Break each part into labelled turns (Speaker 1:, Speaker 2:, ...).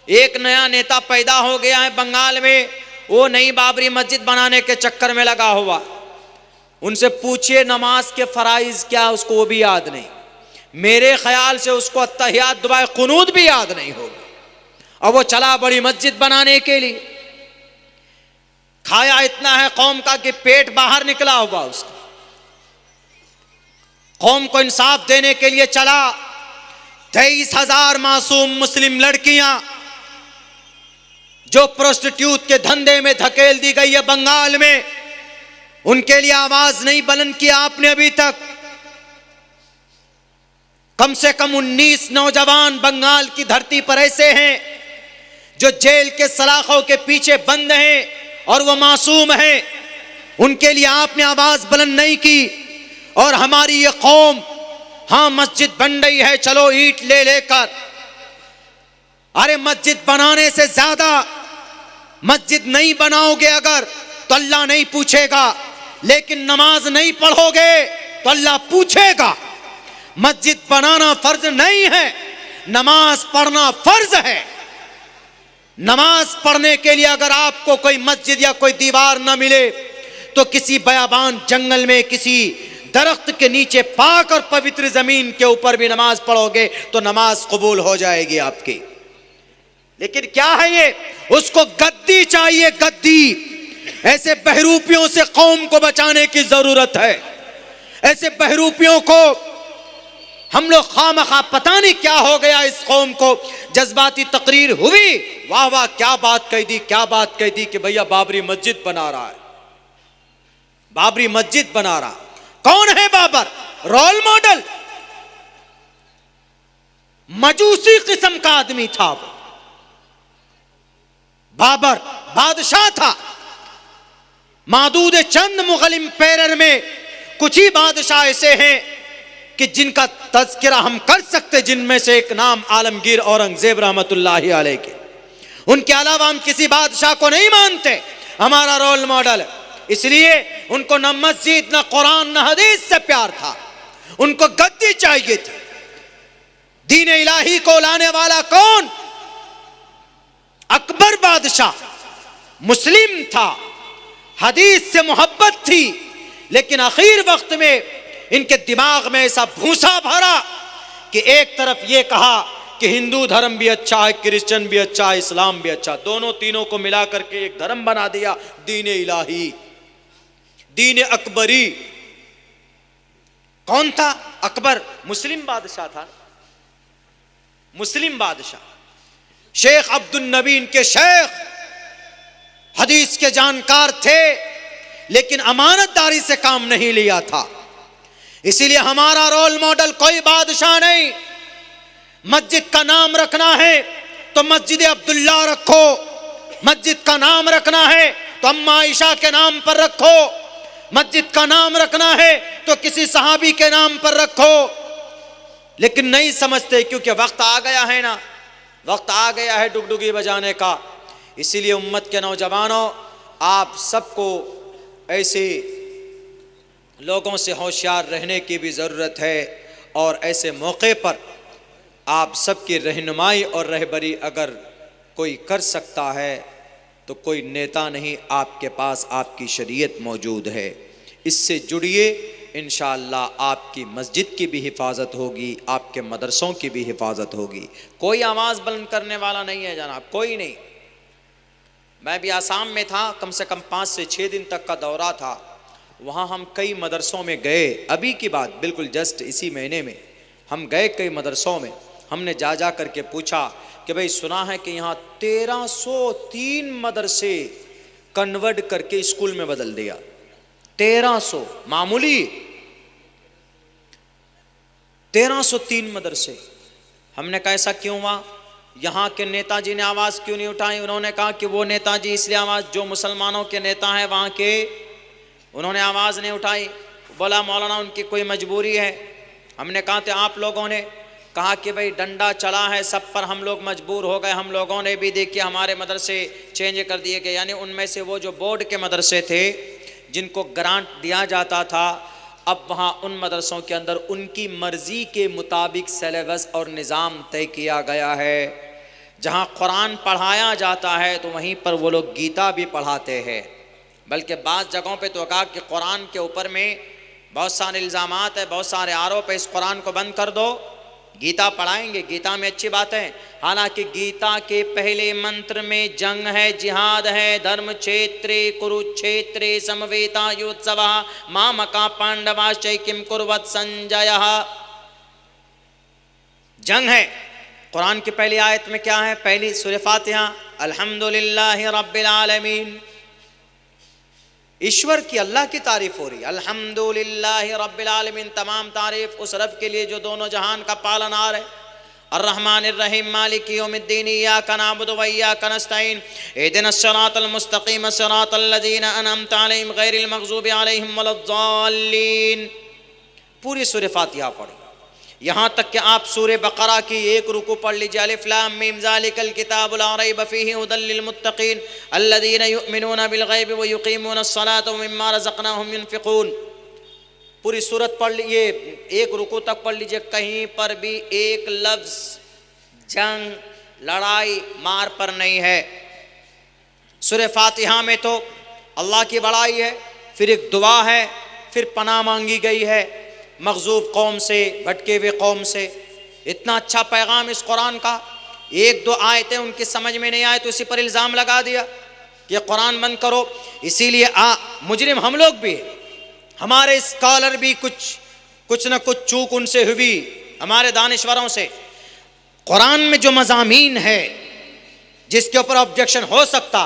Speaker 1: एक नया नेता पैदा हो गया है बंगाल में, वो नई बाबरी मस्जिद बनाने के चक्कर में लगा हुआ। उनसे पूछिए नमाज के फराइज क्या, उसको वो भी याद नहीं। मेरे ख्याल से उसको अत्तहियात दुआए कुनूत भी याद नहीं होगा, और वो चला बड़ी मस्जिद बनाने के लिए। खाया इतना है कौम का कि पेट बाहर निकला हुआ उसका। कौम को इंसाफ देने के लिए चला। 23,000 मासूम मुस्लिम लड़कियां जो प्रोस्टिट्यूट के धंधे में धकेल दी गई है बंगाल में, उनके लिए आवाज नहीं बुलंद किया आपने अभी तक। कम से कम 19 नौजवान बंगाल की धरती पर ऐसे हैं जो जेल के सलाखों के पीछे बंद हैं और वो मासूम हैं। उनके लिए आपने आवाज बुलंद नहीं की। और हमारी ये कौम, हां मस्जिद बन रही है, चलो ईंट ले लेकर। अरे मस्जिद बनाने से ज्यादा, मस्जिद नहीं बनाओगे अगर तो अल्लाह नहीं पूछेगा, लेकिन नमाज नहीं पढ़ोगे तो अल्लाह पूछेगा। मस्जिद बनाना फर्ज नहीं है, नमाज पढ़ना फर्ज है। नमाज पढ़ने के लिए अगर आपको कोई मस्जिद या कोई दीवार न मिले तो किसी बयाबान जंगल में किसी दरख्त के नीचे पाक और पवित्र जमीन के ऊपर भी नमाज पढ़ोगे तो नमाज कबूल हो जाएगी आपकी। लेकिन क्या है ये, उसको गद्दी चाहिए, गद्दी। ऐसे बहरूपियों से कौम को बचाने की जरूरत है। ऐसे बहरूपियों को हम लोग खामखा, पता नहीं क्या हो गया इस कौम को। जज्बाती तकरीर हुई, वाह वाह क्या बात कह दी, क्या बात कह दी कि भैया बाबरी मस्जिद बना रहा है, बाबरी मस्जिद बना रहा। कौन है बाबर? रोल मॉडल, मजूसी किस्म का आदमी था वो। बाबर बादशाह था। मादूद चंद मुगल एम्पायर में कुछ ही बादशाह ऐसे हैं कि जिनका तज़किरा हम कर सकते, जिनमें से एक नाम आलमगीर औरंगजेब रहमतुल्लाहि अलैह के। उनके अलावा हम किसी बादशाह को नहीं मानते हमारा रोल मॉडल। इसलिए उनको न मस्जिद, न कुरान, न हदीस से प्यार था। उनको गद्दी चाहिए थी। दीन इलाही को लाने वाला कौन? अकबर बादशाह मुस्लिम था, हदीस से मोहब्बत थी, लेकिन आखिर वक्त में इनके दिमाग में ऐसा भूसा भरा कि एक तरफ ये कहा कि हिंदू धर्म भी अच्छा है, क्रिश्चियन भी अच्छा है, इस्लाम भी अच्छा, दोनों तीनों को मिला करके एक धर्म बना दिया, दीन इलाही, दीन अकबरी। कौन था अकबर? मुस्लिम बादशाह था, मुस्लिम बादशाह। शेख अब्दुल नबी इनके शेख, हदीस के जानकार थे, लेकिन अमानतदारी से काम नहीं लिया था। इसीलिए हमारा रोल मॉडल कोई बादशाह नहीं। मस्जिद का नाम रखना है तो मस्जिद अब्दुल्ला रखो, मस्जिद का नाम रखना है तो अम्मा आयशा के नाम पर रखो, मस्जिद का नाम रखना है तो किसी सहाबी के नाम पर रखो। लेकिन नहीं समझते, क्योंकि वक्त आ गया है ना, वक्त आ गया है डुगडुगी बजाने का। इसीलिए उम्मत के नौजवानों, आप सबको ऐसे लोगों से होशियार रहने की भी ज़रूरत है। और ऐसे मौके पर आप सबकी रहनुमाई और रहबरी अगर कोई कर सकता है तो कोई नेता नहीं, आपके पास आपकी शरीयत मौजूद है। इससे जुड़िए, इंशाअल्लाह आपकी मस्जिद की भी हिफाजत होगी, आपके मदरसों की भी हिफाजत होगी। कोई आवाज़ बुलंद करने वाला नहीं है जनाब, कोई नहीं। मैं भी आसाम में था, कम से कम 5 से 6 दिन तक का दौरा था। वहाँ हम कई मदरसों में गए, अभी की बात, बिल्कुल जस्ट इसी महीने में हम गए कई मदरसों में। हमने जा करके पूछा कि भाई सुना है कि यहाँ 1303 मदरसे कन्वर्ट करके स्कूल में बदल दिया। 1300, मामूली 1303 मदरसे। हमने कहा ऐसा क्यों हुआ? यहाँ के नेताजी ने आवाज़ क्यों नहीं उठाई? उन्होंने कहा कि वो नेताजी इसलिए आवाज़, जो मुसलमानों के नेता हैं वहाँ के, उन्होंने आवाज़ नहीं उठाई। बोला मौलाना उनकी कोई मजबूरी है। हमने कहा थे आप लोगों ने कहा कि भाई डंडा चला है सब पर, हम लोग मजबूर हो गए, हम लोगों ने भी देखिए हमारे मदरसे चेंज कर दिए गए। यानी उनमें से वो जो बोर्ड के मदरसे थे जिनको ग्रांट दिया जाता था, अब वहाँ उन मदरसों के अंदर उनकी मर्ज़ी के मुताबिक सिलेबस और निज़ाम तय किया गया है। जहाँ कुरान पढ़ाया जाता है तो वहीं पर वो लोग गीता भी पढ़ाते हैं। बल्कि बाज़ जगहों पे तो कहा कि कुरान के ऊपर में बहुत सारे इल्ज़ामात है, बहुत सारे आरोप है, इस कुरान को बंद कर दो, गीता पढ़ाएंगे। गीता में अच्छी बात है, हालांकि गीता के पहले मंत्र में जंग है, जिहाद है, धर्म क्षेत्रे कुरुक्षेत्रे समवेतायुत्सवः मामका पांडवाश्चैकिं कुर्वत संजयः। जंग है। कुरान की पहली आयत में क्या है? पहली सूरह फातिहा, अल्हम्दुलिल्लाहि रब्बिल आलमीन, ईश्वर की, अल्लाह की तारीफ हो रही है। अल्हम्दुलिल्लाहि रब्बिल आलमीन, तमाम तारीफ उस रब के लिए जो दोनों जहान का पालनहार है। अर्रहमानिर रहीम मालिकी यौमिद्दीन, इय्याका नअबुदु व इय्याका नस्तईन, इहदिनस सिरातल मुस्तकीम सिरातल लज़ीना अनअमता अलैहिम गैरिल मग़ज़ूबि अलैहिम वलद्दाल्लीन। पूरी सूरह फातिहा पढ़ी, यहाँ तक कि आप सूरह बकरा की एक रुकू पढ़ लीजिए, अलिफ लाम मीम ज़ालिकल किताबु ला रैब फ़ीहि हुदल लिल मुत्तक़ीन अल्लज़ीना युमिनूना बिल गैबि व युक़ीमूनस सलाता व मिम्मा रज़क़नाहुम युनफ़िक़ून। पूरी सूरत पढ़ लीजिए, एक रुकू तक पढ़ लीजिए, कहीं पर भी एक लफ्ज़ जंग, लड़ाई, मार पर नहीं है। सूरह फातिहा में तो अल्लाह की बड़ाई है, फिर एक दुआ है, फिर पनाह मांगी गई है मग़ज़ूब कौम से, भटके हुए कौम से। इतना अच्छा पैगाम इस कुरान का। एक दो आयतें उनकी समझ में नहीं आए तो इसी पर इल्ज़ाम लगा दिया कि कुरान बंद करो। इसीलिए मुजरिम हम लोग भी, हमारे स्कॉलर भी कुछ न कुछ चूक उनसे हुई, हमारे दानिश्वरों से। कुरान में जो मज़ामीन है जिसके ऊपर ऑब्जेक्शन हो सकता,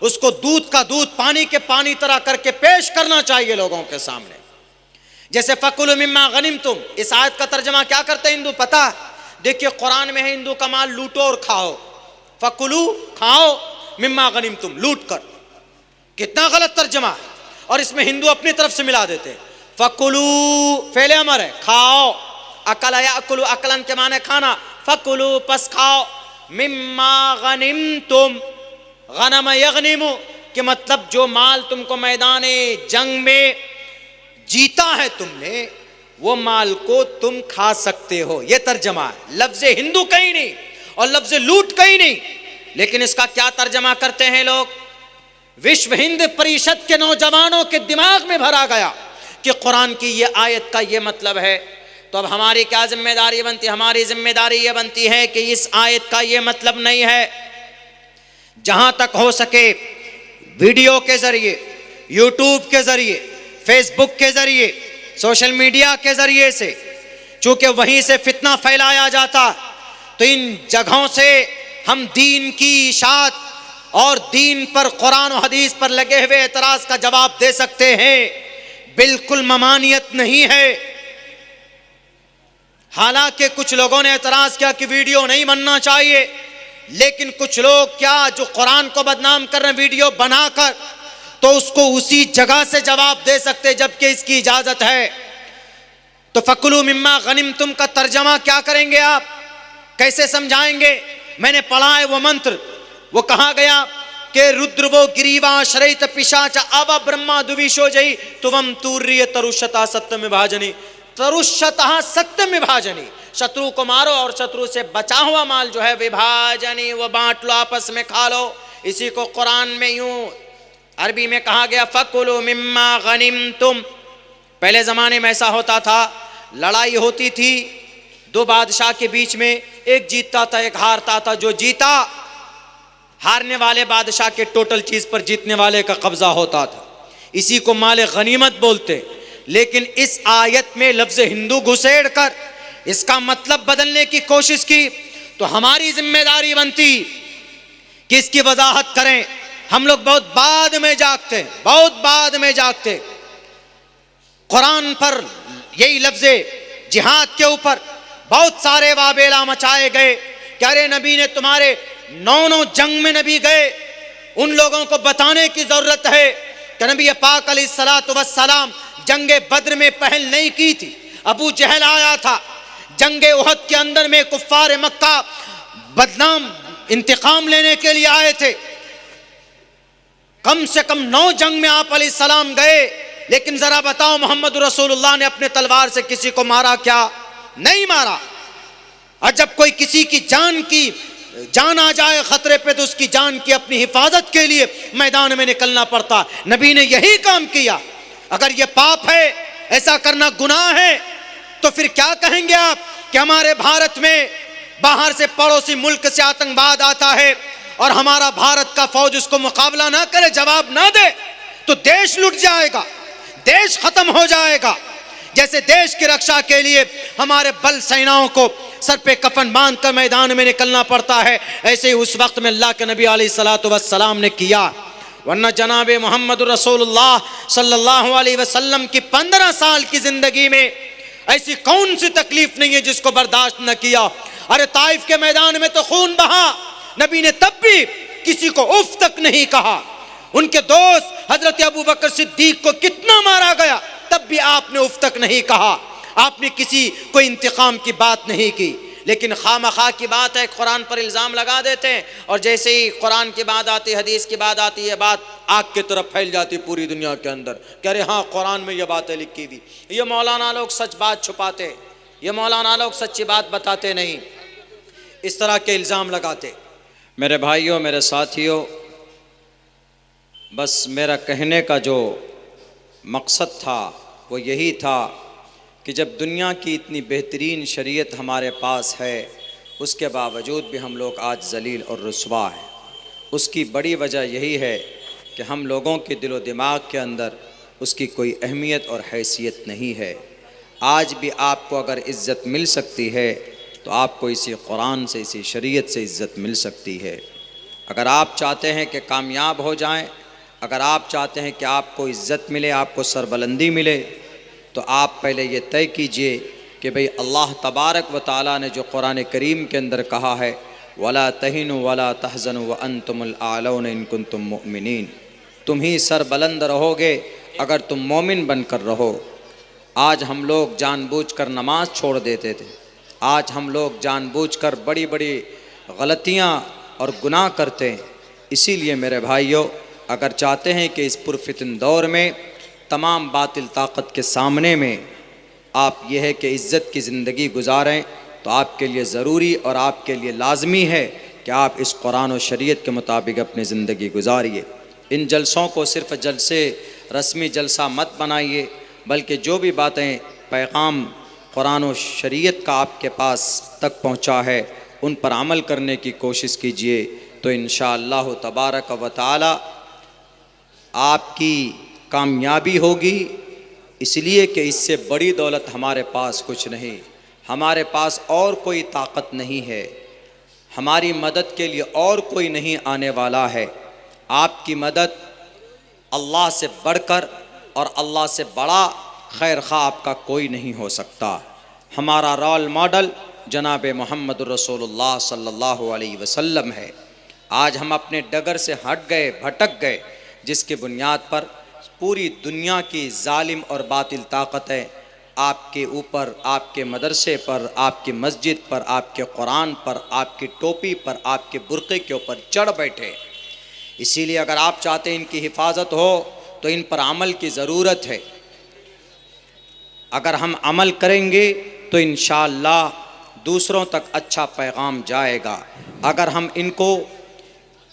Speaker 1: उसको दूध का दूध, पानी के पानी तरह करके पेश करना चाहिए लोगों के सामने। जैसे फ़कुलू मिम्मा गनिमतुम, इस आयत का तर्जमा क्या करते हैं हिंदू? पता? देखिए कुरान में है हिंदू का माल लूटो और खाओ, फ़कुलू खाओ, मिम्मा गनिमतुम लूट कर। कितना गलत तर्जमा है। और इसमें हिंदू अपनी तरफ से मिला देते हैं। फ़कुलू फ़ेले अमर है, खाओ। अकल याकुलु, अकलन के माने खाना, फ़कुलू पस खाओ। मिम्मा गनिमतुम, गनम यगनिमु के मतलब जो माल तुमको मैदान जंग में जीता है तुमने, वो माल को तुम खा सकते हो। ये तर्जमा है। लफ्ज़ हिंदू कहीं नहीं और लफ्ज़ लूट कहीं नहीं। लेकिन इसका क्या तर्जमा करते हैं लोग? विश्व हिंद परिषद के नौजवानों के दिमाग में भरा गया कि कुरान की ये आयत का ये मतलब है। तो अब हमारी क्या जिम्मेदारी बनती है? हमारी जिम्मेदारी ये बनती है कि इस आयत का ये मतलब नहीं है। जहां तक हो सके वीडियो के जरिए, यूट्यूब के जरिए, फेसबुक के जरिए, सोशल मीडिया के जरिए से, चूंकि वहीं से फितना फैलाया जाता, तो इन जगहों से हम दीन की इशाअत और दीन पर, कुरान और हदीस पर लगे हुए एतराज का जवाब दे सकते हैं। बिल्कुल ममानियत नहीं है। हालांकि कुछ लोगों ने एतराज किया कि वीडियो नहीं बनना चाहिए, लेकिन कुछ लोग क्या जो कुरान को बदनाम कर रहे हैं वीडियो बनाकर, तो उसको उसी जगह से जवाब दे सकते जबकि इसकी इजाजत है। तो फ़कुलू मिम्मा गनिमतुम का तर्जमा क्या करेंगे आप? कैसे समझाएंगे? मैंने पढ़ा है वो मंत्र, वो कहा गया कि रुद्र वो गिरीवा शरैत पिशाच अब ब्रह्मा दुविशो जई तुवम तूर्य तरुषता सत्यम विभाजनी। तरुषतः सत्यम विभाजनी, शत्रु को मारो और शत्रु से बचा हुआ माल जो है विभाजनी, वो बांट लो, आपस में खा लो। इसी को कुरान में यूं अरबी में कहा गया फ़कुलू मिम्मा गनिमतुम। पहले ज़माने में ऐसा होता था, लड़ाई होती थी दो बादशाह के बीच में, एक जीतता था एक हारता था। जो जीता, हारने वाले बादशाह के टोटल चीज़ पर जीतने वाले का कब्जा होता था। इसी को माल गनीमत बोलते। लेकिन इस आयत में लफ्ज़ हिंदू घुसेड़ कर इसका मतलब बदलने की कोशिश की, तो हमारी जिम्मेदारी बनती कि इसकी वजाहत करें। हम लोग बहुत बाद में जागते, बहुत बाद में जागते। कुरान पर यही लफ्ज़ जिहाद के ऊपर बहुत सारे वाबेला मचाए गए कि अरे नबी ने तुम्हारे 9 जंग में नबी गए। उन लोगों को बताने की ज़रूरत है कि नबी पाक अलैहिस्सलातु वस्सलाम जंगे बद्र में पहल नहीं की थी। अबू जहल आया था जंगे उहद के अंदर में, कुफ्फार मक्का बदनाम इंतकाम लेने के लिए आए थे। कम से कम 9 जंग में आप अलैहिस्सलाम गए, लेकिन जरा बताओ मोहम्मद रसूलुल्लाह ने अपने तलवार से किसी को मारा क्या? नहीं मारा। और जब कोई किसी की जान की जान आ जाए खतरे पे तो उसकी जान की अपनी हिफाजत के लिए मैदान में निकलना पड़ता। नबी ने यही काम किया। अगर ये पाप है, ऐसा करना गुनाह है, तो फिर क्या कहेंगे आप कि हमारे भारत में बाहर से पड़ोसी मुल्क से आतंकवाद आता है और हमारा भारत का फौज उसको मुकाबला ना करे, जवाब ना दे, तो देश लुट जाएगा, देश खत्म हो जाएगा। जैसे देश की रक्षा के लिए हमारे बल सेनाओं को सर पे कफन बांध कर मैदान में निकलना पड़ता है, ऐसे ही उस वक्त में अल्लाह के नबी अलैहिस्सलातु वस्सलाम ने किया। वरना जनाब मोहम्मद रसूलुल्लाह सल्लल्लाहु अलैहि वसल्लम की 15 साल की जिंदगी में ऐसी कौन सी तकलीफ नहीं है जिसको बर्दाश्त न किया। अरे ताइफ के मैदान में तो खून बहा, नबी ने तब भी किसी को उफ तक नहीं कहा। उनके दोस्त हजरत अबू बकर सिद्दीक को कितना मारा गया, तब भी आपने उफ तक नहीं कहा। आपने किसी को इंतकाम की बात नहीं की। लेकिन खामखा की बात है, कुरान पर इल्ज़ाम लगा देते हैं, और जैसे ही कुरान की बात आती, हदीस की बात आती है, बात आग की तरफ फैल जाती पूरी दुनिया के अंदर। कह रहे हाँ कुरान में ये बातें लिखी थी। ये मौलाना लोग सच बात छुपाते, ये मौलाना लोग सच्ची बात बताते नहीं, इस तरह के इल्ज़ाम लगाते। मेरे भाइयों, मेरे साथियों, बस मेरा कहने का जो मकसद था वो यही था कि जब दुनिया की इतनी बेहतरीन शरीयत हमारे पास है, उसके बावजूद भी हम लोग आज जलील और रुस्वा हैं। उसकी बड़ी वजह यही है कि हम लोगों के दिलो दिमाग के अंदर उसकी कोई अहमियत और हैसियत नहीं है। आज भी आपको अगर इज़्ज़त मिल सकती है तो आपको इसी कुरान से, इसी शरीयत से इज़्ज़त मिल सकती है। अगर आप चाहते हैं कि कामयाब हो जाएं, अगर आप चाहते हैं कि आपको इज़्ज़त मिले, आपको सरबलंदी मिले, तो आप पहले ये तय कीजिए कि भाई अल्लाह तबारक व तआला ने जो कुरान करीम के अंदर कहा है, वला तहिनु वला तहज़नु व अंतुमुल आलौन इन कुंतुम मुमिनीन, तुम ही सरबलंद रहोगे अगर तुम मोमिन बनकर रहो। आज हम लोग जानबूझकर नमाज छोड़ देते थे, आज हम लोग जानबूझकर बड़ी बड़ी गलतियाँ और गुनाह करते हैं। इसीलिए मेरे भाइयों, अगर चाहते हैं कि इस पुरफितन दौर में तमाम बातिल ताकत के सामने में आप यह है कि इज़्ज़त की ज़िंदगी गुजारें, तो आपके लिए ज़रूरी और आपके लिए लाजमी है कि आप इस कुरान और शरीयत के मुताबिक अपनी ज़िंदगी गुजारिए। इन जलसों को सिर्फ़ जलसे, रस्मी जलसा मत बनाइए, बल्कि जो भी बातें पैगाम कुरान और शरीयत का आपके पास तक पहुँचा है उन पर अमल करने की कोशिश कीजिए, तो इंशाअल्लाह तबारक व तआला आपकी कामयाबी होगी। इसलिए कि इससे बड़ी दौलत हमारे पास कुछ नहीं, हमारे पास और कोई ताकत नहीं है, हमारी मदद के लिए और कोई नहीं आने वाला है। आपकी मदद अल्लाह से बढ़कर और अल्लाह से बड़ा खैर खा आपका कोई नहीं हो सकता। हमारा रोल मॉडल जनाब मोहम्मद रसूलुल्लाह सल्लल्लाहु अलैहि वसल्लम है। आज हम अपने डगर से हट गए, भटक गए, जिसके बुनियाद पर पूरी दुनिया की जालिम और बातिल ताकतें आपके ऊपर, आपके मदरसे पर, आपकी मस्जिद पर, आपके कुरान पर, आपकी टोपी पर, आपके बुर्क़े के ऊपर चढ़ बैठे। इसीलिए अगर आप चाहते हैं इनकी हिफाजत हो तो इन पर अमल की ज़रूरत है। अगर हम अमल करेंगे तो इंशाअल्लाह दूसरों तक अच्छा पैगाम जाएगा। अगर हम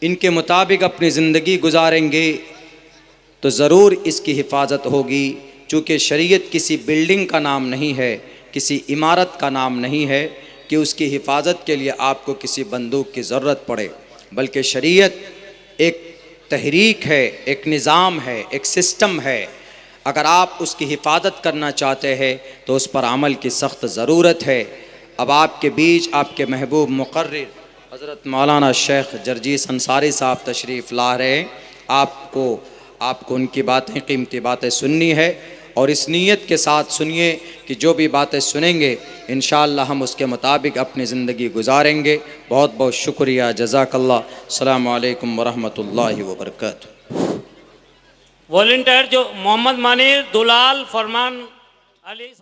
Speaker 1: इनके मुताबिक अपनी ज़िंदगी गुजारेंगे तो ज़रूर इसकी हिफाजत होगी। चूँकि शरीयत किसी बिल्डिंग का नाम नहीं है, किसी इमारत का नाम नहीं है कि उसकी हिफाजत के लिए आपको किसी बंदूक की ज़रूरत पड़े, बल्कि शरीयत एक तहरीक है, एक निज़ाम है, एक सिस्टम है। अगर आप उसकी हिफाजत करना चाहते हैं तो उस पर अमल की सख्त ज़रूरत है। अब आपके बीच आपके महबूब मुक़र्रिर हज़रत मौलाना शेख जरजीस अंसारी साहब तशरीफ़ ला रहे हैं। आपको उनकी बातें, कीमती बातें सुननी है, और इस नीयत के साथ सुनिए कि जो भी बातें सुनेंगे इंशाअल्लाह हम उसके मुताबिक अपनी ज़िंदगी गुजारेंगे। बहुत बहुत शुक्रिया, जज़ाकल्लाह। अस्सलामु अलैकुम वरहमतुल्लाहि वबरकातुहू।
Speaker 2: वॉलंटियर जो मोहम्मद मानिर, दुलाल, फरमान अली।